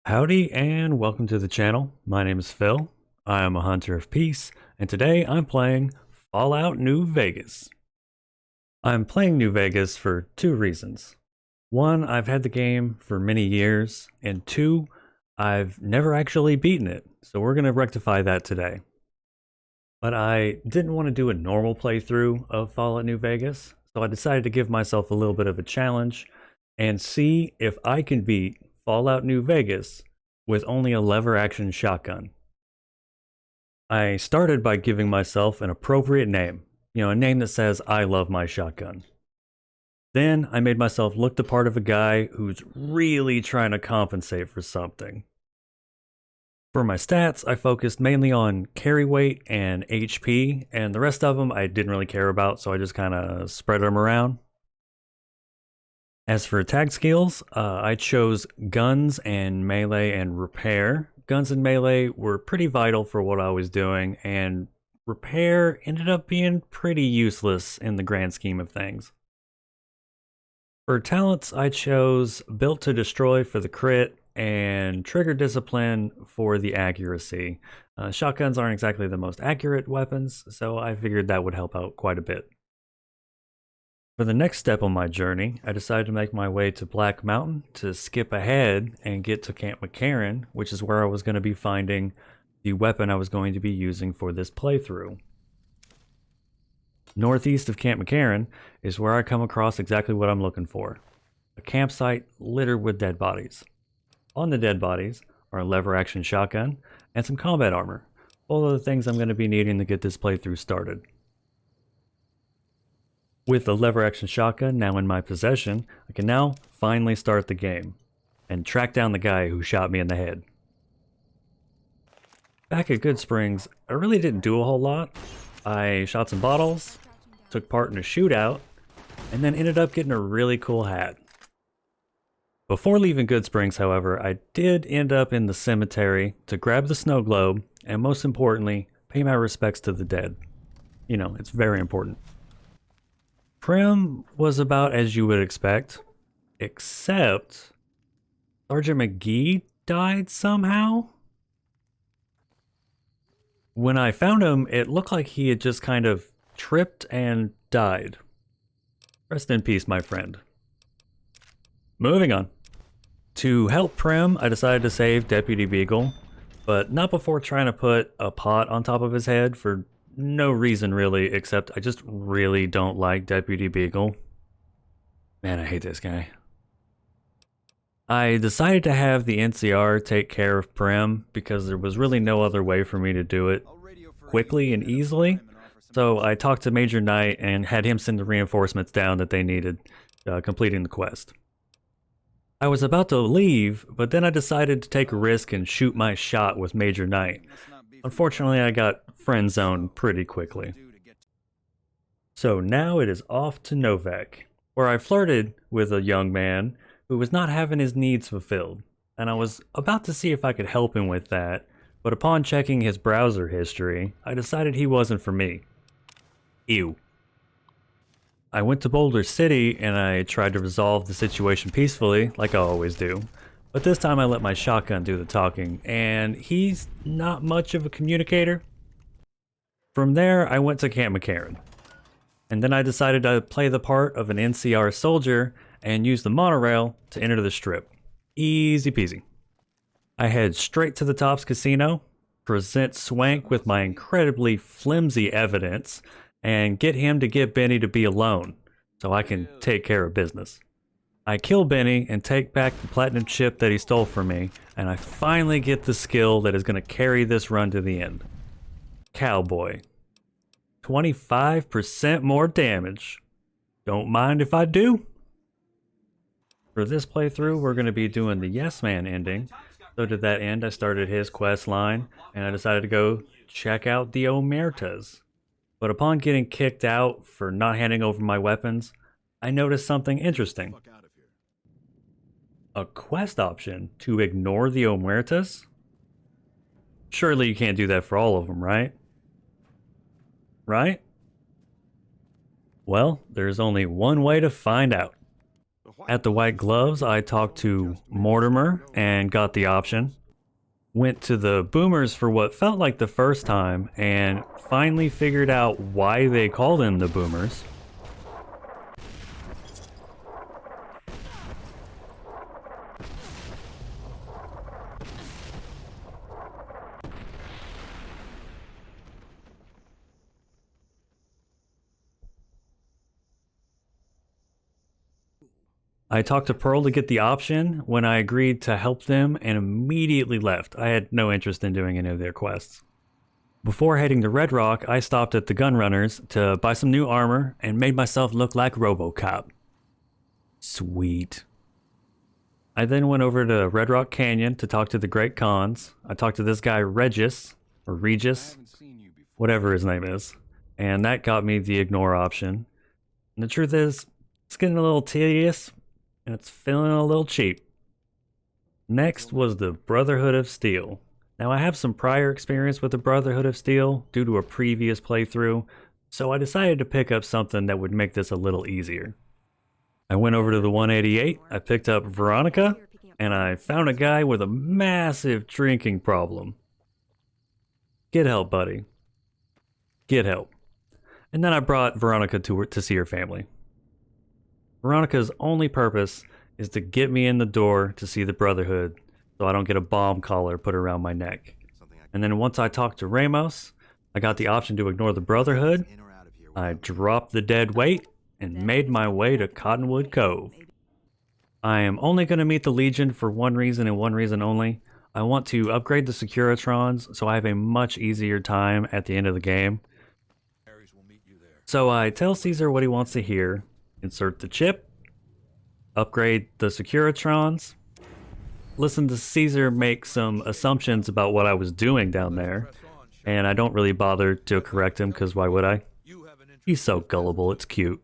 Howdy and welcome to the channel. My name is Phil. I am a hunter of peace, and today I'm playing Fallout New Vegas. I'm playing New Vegas for two reasons. One, I've had the game for many years, and two, I've never actually beaten it, so we're going to rectify that today. But I didn't want to do a normal playthrough of Fallout New Vegas, so I decided to give myself a little bit of a challenge and see if I can beat Fallout New Vegas with only a lever action shotgun. I started by giving myself an appropriate name, a name that says I love my shotgun. Then I made myself look the part of a guy who's really trying to compensate for something. For my stats, I focused mainly on carry weight and HP, and the rest of them I didn't really care about, so I just kind of spread them around. As for attack skills, I chose guns and melee and repair. Guns and melee were pretty vital for what I was doing, and repair ended up being pretty useless in the grand scheme of things. For talents, I chose built to destroy for the crit and trigger discipline for the accuracy. Shotguns aren't exactly the most accurate weapons, so I figured that would help out quite a bit. For the next step on my journey, I decided to make my way to Black Mountain to skip ahead and get to Camp McCarran, which is where I was going to be finding the weapon I was going to be using for this playthrough. Northeast of Camp McCarran is where I come across exactly what I'm looking for. A campsite littered with dead bodies. On the dead bodies are a lever action shotgun and some combat armor, all of the things I'm going to be needing to get this playthrough started. With the lever action shotgun now in my possession, I can now finally start the game and track down the guy who shot me in the head. Back at Goodsprings, I really didn't do a whole lot. I shot some bottles, took part in a shootout, and then ended up getting a really cool hat. Before leaving Goodsprings, however, I did end up in the cemetery to grab the snow globe and, most importantly, pay my respects to the dead. It's very important. Primm was about as you would expect, except Sergeant McGee died somehow. When I found him, it looked like he had just kind of tripped and died. Rest in peace, my friend. Moving on. To help Primm, I decided to save Deputy Beagle, but not before trying to put a pot on top of his head for no reason really, except I just really don't like Deputy Beagle. Man, I hate this guy. I decided to have the NCR take care of Primm because there was really no other way for me to do it quickly and easily. So I talked to Major Knight and had him send the reinforcements down that they needed, completing the quest. I was about to leave, but then I decided to take a risk and shoot my shot with Major Knight. Unfortunately, I got friend zoned pretty quickly. So now it is off to Novak, where I flirted with a young man who was not having his needs fulfilled, and I was about to see if I could help him with that, but upon checking his browser history, I decided he wasn't for me. Ew. I went to Boulder City and I tried to resolve the situation peacefully, like I always do. But this time I let my shotgun do the talking, and he's not much of a communicator. From there, I went to Camp McCarran. And then I decided to play the part of an NCR soldier and use the monorail to enter the strip. Easy peasy. I head straight to the Tops Casino, present Swank with my incredibly flimsy evidence, and get him to get Benny to be alone, so I can take care of business. I kill Benny and take back the platinum chip that he stole from me, and I finally get the skill that is going to carry this run to the end. Cowboy. 25% more damage. Don't mind if I do. For this playthrough, we're going to be doing the Yes Man ending. So to that end, I started his quest line, and I decided to go check out the Omertas. But upon getting kicked out for not handing over my weapons, I noticed something interesting. A quest option to ignore the Omertas? Surely you can't do that for all of them, right? Right? Well, there's only one way to find out. The At the White Gloves, I talked to Mortimer and got the option. Went to the Boomers for what felt like the first time and finally figured out why they called them the Boomers. I talked to Pearl to get the option when I agreed to help them and immediately left. I had no interest in doing any of their quests. Before heading to Red Rock, I stopped at the Gunrunners to buy some new armor and made myself look like RoboCop. Sweet. I then went over to Red Rock Canyon to talk to the Great Khans. I talked to this guy Regis, or Regis, whatever his name is, and that got me the ignore option. And the truth is, it's getting a little tedious, and it's feeling a little cheap. Next was the Brotherhood of Steel. Now I have some prior experience with the Brotherhood of Steel due to a previous playthrough, so I decided to pick up something that would make this a little easier. I went over to the 188, I picked up Veronica, and I found a guy with a massive drinking problem. Get help, buddy. Get help. And then I brought Veronica to see her family. Veronica's only purpose is to get me in the door to see the Brotherhood so I don't get a bomb collar put around my neck. And then once I talked to Ramos, I got the option to ignore the Brotherhood. I dropped the dead weight and made my way to Cottonwood Cove. I am only going to meet the Legion for one reason and one reason only. I want to upgrade the Securitrons so I have a much easier time at the end of the game. So I tell Caesar what he wants to hear. Insert the chip, upgrade the Securitrons, listen to Caesar make some assumptions about what I was doing down there, and I don't really bother to correct him because why would I? He's so gullible, it's cute.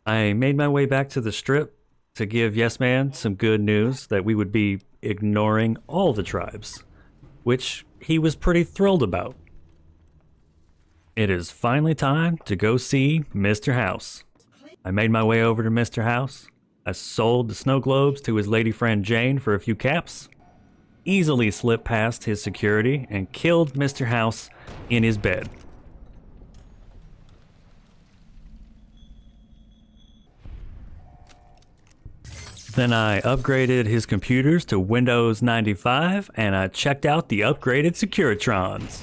I made my way back to the strip to give Yes Man some good news that we would be ignoring all the tribes, which he was pretty thrilled about. It is finally time to go see Mr. House. I made my way over to Mr. House. I sold the snow globes to his lady friend Jane for a few caps. Easily slipped past his security and killed Mr. House in his bed. Then I upgraded his computers to Windows 95 and I checked out the upgraded Securitrons.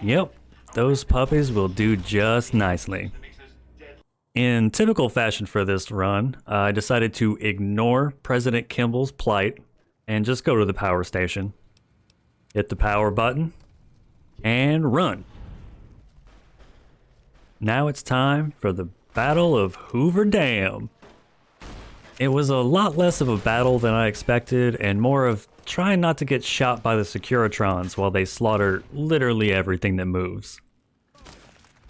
Yep, those puppies will do just nicely. In typical fashion for this run, I decided to ignore President Kimball's plight and just go to the power station. Hit the power button and run. Now it's time for the Battle of Hoover Dam. It was a lot less of a battle than I expected and more of trying not to get shot by the Securitrons while they slaughter literally everything that moves.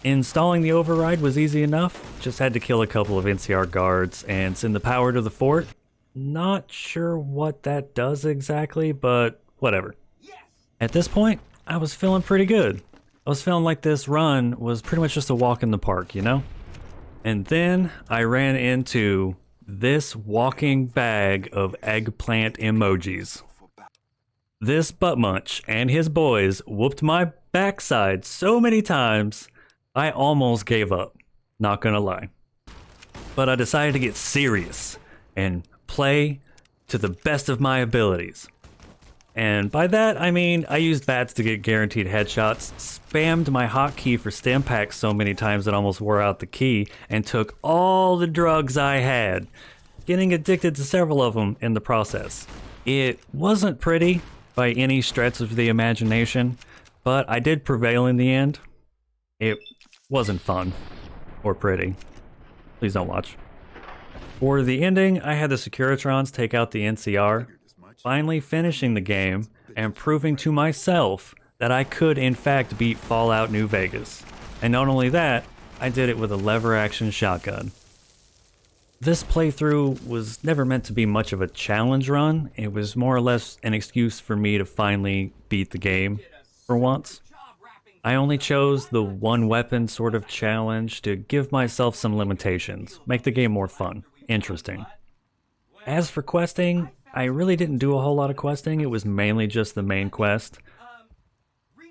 Installing the override was easy enough, just had to kill a couple of NCR guards and send the power to the fort. Not sure what that does exactly, but whatever. At this point, I was feeling pretty good. I was feeling like this run was pretty much just a walk in the park, you know? And then I ran into this walking bag of eggplant emojis. This butt munch and his boys whooped my backside so many times, I almost gave up, not gonna lie. But I decided to get serious and play to the best of my abilities. And by that, I mean I used VATS to get guaranteed headshots, spammed my hotkey for stim packs so many times it almost wore out the key, and took all the drugs I had, getting addicted to several of them in the process. It wasn't pretty by any stretch of the imagination, but I did prevail in the end. It wasn't fun or pretty. Please don't watch. For the ending, I had the Securitrons take out the NCR, finally finishing the game and proving to myself that I could in fact beat Fallout New Vegas. And not only that, I did it with a lever action shotgun. This playthrough was never meant to be much of a challenge run. It was more or less an excuse for me to finally beat the game for once. I only chose the one weapon sort of challenge to give myself some limitations, make the game more fun, interesting. As for questing, I really didn't do a whole lot of questing, it was mainly just the main quest.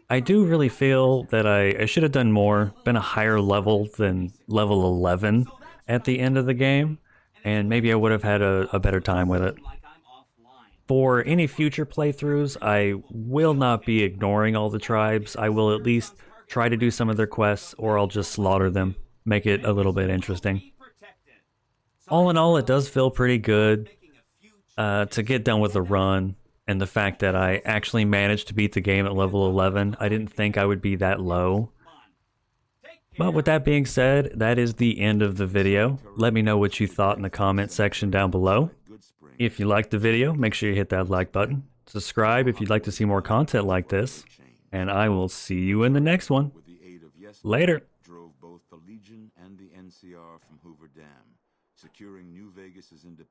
I do really feel that I should have done more, been a higher level than level 11 at the end of the game, and maybe I would have had a better time with it. For any future playthroughs, I will not be ignoring all the tribes. I will at least try to do some of their quests, or I'll just slaughter them, make it a little bit interesting. All in all, it does feel pretty good to get done with the run, and the fact that I actually managed to beat the game at level 11. I didn't think I would be that low. But with that being said, that is the end of the video. Let me know what you thought in the comment section down below. If you liked the video, make sure you hit that like button. Subscribe if you'd like to see more content like this. And I will see you in the next one. Later. Drove both the Legion and the NCR from Hoover Dam, securing New Vegas's independence.